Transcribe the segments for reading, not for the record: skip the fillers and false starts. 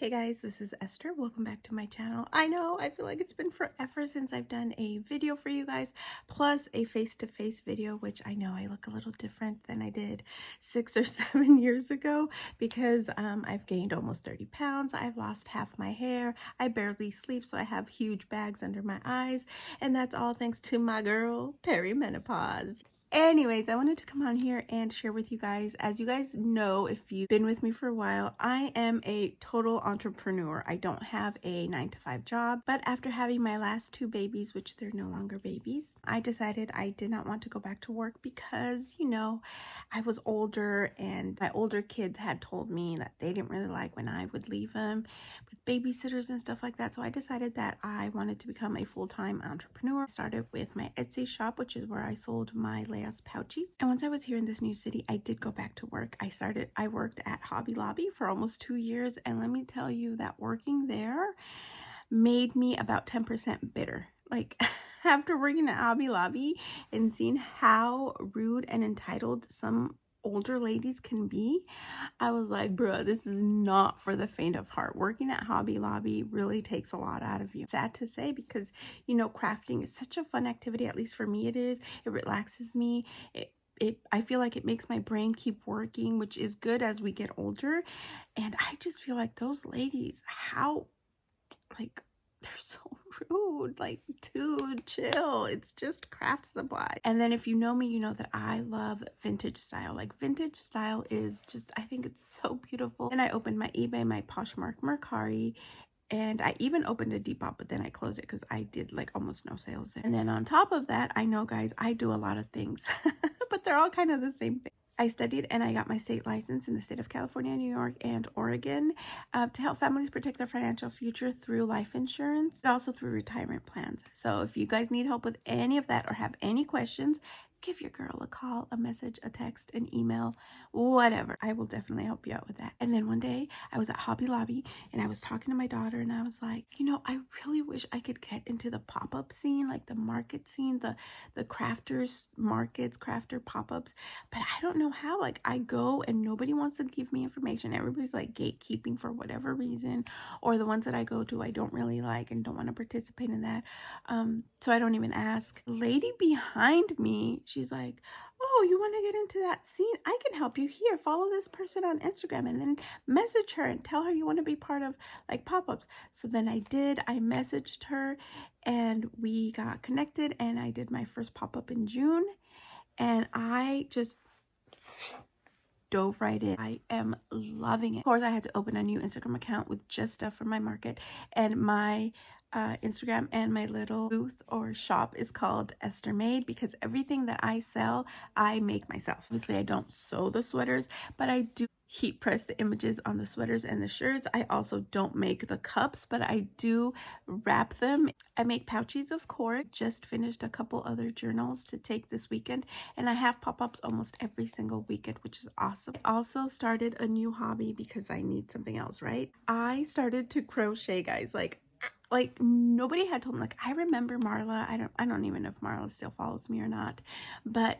Hey guys, this is Esther. Welcome back to my channel. I know, I feel like it's been forever since I've done a video for you guys, plus a face-to-face video, which I know I look a little different than I did 6 or 7 years ago because I've gained almost 30 pounds. I've lost half my hair. I barely sleep, so I have huge bags under my eyes, and that's all thanks to my girl, perimenopause. Anyways, I wanted to come on here and share with you guys. As you guys know, if you've been with me for a while, I am a total entrepreneur. I don't have a 9-to-5 job, but after having my last 2 babies, which they're no longer babies, I decided I did not want to go back to work because, you know, I was older and my older kids had told me that they didn't really like when I would leave them with babysitters and stuff like that. So I decided that I wanted to become a full-time entrepreneur. I started with my Etsy shop, which is where I sold my pouchies. And once I was here in this new city, I did go back to work. I worked at Hobby Lobby for almost 2 years. And let me tell you that working there made me about 10% bitter. Like after working at Hobby Lobby and seeing how rude and entitled some older ladies can be, I was like, bruh, this is not for the faint of heart. Working at Hobby Lobby really takes a lot out of you. Sad to say, because you know, crafting is such a fun activity. At least for me it is. It relaxes me. I feel like it makes my brain keep working, which is good as we get older. And I just feel like those ladies, how, like, they're so rude. Like, dude, chill. It's just craft supply. And then if you know me, you know that I love vintage style. Like, vintage style is just, I think it's so beautiful. And I opened my eBay, my Poshmark Mercari, and I even opened a Depop, but then I closed it because I did like almost no sales there. And then on top of that, I know, guys, I do a lot of things, but they're all kind of the same thing. I studied and I got my state license in the state of California, New York, and Oregon to help families protect their financial future through life insurance, but also through retirement plans. So if you guys need help with any of that or have any questions, give your girl a call, a message, a text, an email, whatever. I will definitely help you out with that. And then one day I was at Hobby Lobby and I was talking to my daughter and I was like, you know, I really wish I could get into the pop-up scene, like the market scene, the crafters markets, crafter pop-ups, but I don't know how. Like, I go and nobody wants to give me information. Everybody's like gatekeeping for whatever reason, or the ones that I go to I don't really like and don't want to participate in that. So I don't even ask. The lady behind me, she's like, oh, you want to get into that scene? I can help you. Here, follow this person on Instagram and then message her and tell her you want to be part of like pop-ups. So then I did. I messaged her and we got connected and I did my first pop-up in June and I just dove right in. I am loving it. Of course, I had to open a new Instagram account with just stuff from my market, and my Instagram and my little booth or shop is called Esther Made because everything that I sell, I make myself. Obviously, I don't sew the sweaters, but I do heat press the images on the sweaters and the shirts. I also don't make the cups, but I do wrap them. I make pouchies, of course. Just finished a couple other journals to take this weekend, and I have pop-ups almost every single weekend, which is awesome. I also started a new hobby because I need something else, right? I started to crochet, guys. Like nobody had told me. Like, I remember Marla. I don't even know if Marla still follows me or not, but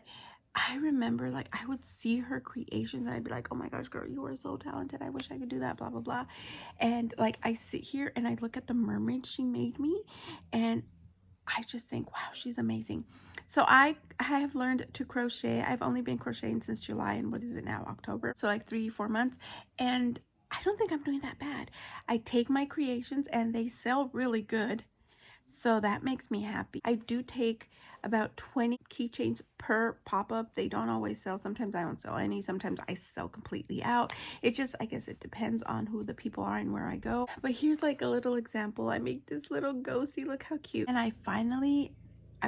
I remember, like, I would see her creations and I'd be like, oh my gosh, girl, you are so talented. I wish I could do that, blah, blah, blah. And like, I sit here and I look at the mermaid she made me and I just think, wow, she's amazing. So I have learned to crochet. I've only been crocheting since July, and what is it now, October? So like 3-4 months. And I don't think I'm doing that bad. I take my creations and they sell really good. So that makes me happy. I do take about 20 keychains per pop-up. They don't always sell. Sometimes I don't sell any. Sometimes I sell completely out. It just, I guess it depends on who the people are and where I go. But here's like a little example. I make this little ghosty. Look how cute. And I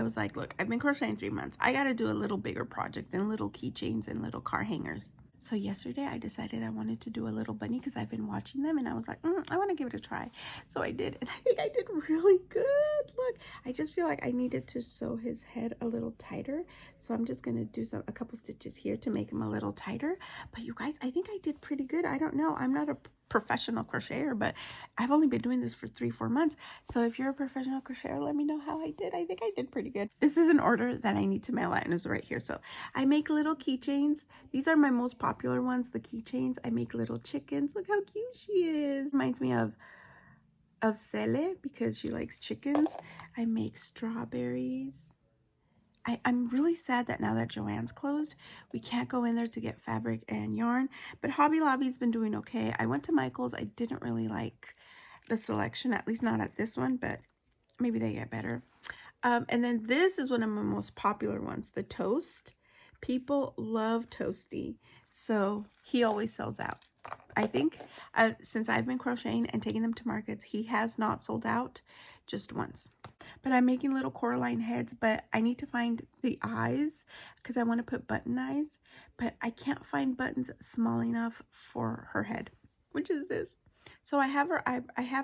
was like, look, I've been crocheting 3 months. I got to do a little bigger project than little keychains and little car hangers. So yesterday I decided I wanted to do a little bunny because I've been watching them and I was like, I want to give it a try. So I did, and I think I did really good. Look, I just feel like I needed to sew his head a little tighter. So I'm just going to do a couple stitches here to make him a little tighter. But you guys, I think I did pretty good. I don't know. I'm not a professional crocheter, but I've only been doing this for 3-4 months. So if you're a professional crocheter, let me know how I did. I think I did pretty good. This is an order that I need to mail out, and it's right here. So I make little keychains. These are my most popular ones, the keychains. I make little chickens. Look how cute she is. Reminds me of Cele because she likes chickens. I make strawberries. I'm really sad that now that Joann's closed, we can't go in there to get fabric and yarn. But Hobby Lobby's been doing okay. I went to Michael's. I didn't really like the selection, at least not at this one, but maybe they get better. And then this is one of my most popular ones, the Toast. People love Toasty, so he always sells out. I think since I've been crocheting and taking them to markets, he has not sold out just once. But I'm making little Coraline heads, but I need to find the eyes because I want to put button eyes, but I can't find buttons small enough for her head, which is this. So I have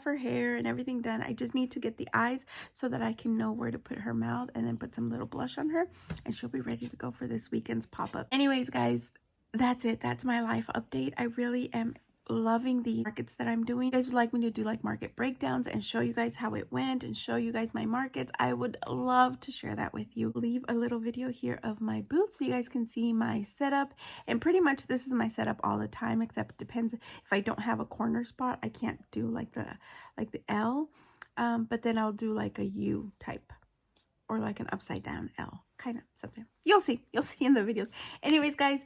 her hair and everything done. I just need to get the eyes so that I can know where to put her mouth and then put some little blush on her, and she'll be ready to go for this weekend's pop-up. Anyways, guys, that's it. That's my life update. I really am loving the markets that I'm doing. If you guys would like me to do like market breakdowns and show you guys how it went and show you guys my markets, I would love to share that with you. Leave a little video here of my booth so you guys can see my setup. And pretty much this is my setup all the time, except it depends if I don't have a corner spot. I can't do like the L, but then I'll do like a U type or like an upside down L, kind of something. You'll see in the videos. Anyways, guys,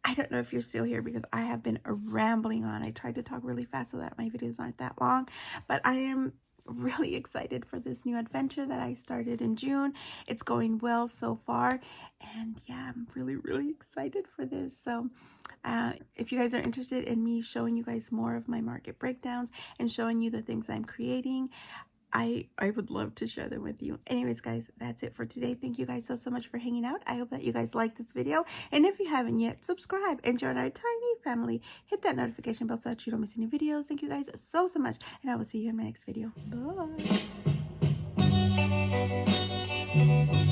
I don't know if you're still here because I have been rambling on. I tried to talk really fast so that my videos aren't that long, but I am really excited for this new adventure that I started in June. It's going well so far, and yeah, I'm really excited for this. So if you guys are interested in me showing you guys more of my market breakdowns and showing you the things I'm creating, I would love to share them with you. Anyways, guys, that's it for today. Thank you guys so much for hanging out. I hope that you guys liked this video. And if you haven't yet, subscribe and join our tiny family. Hit that notification bell so that you don't miss any videos. Thank you guys so much. And I will see you in my next video. Bye.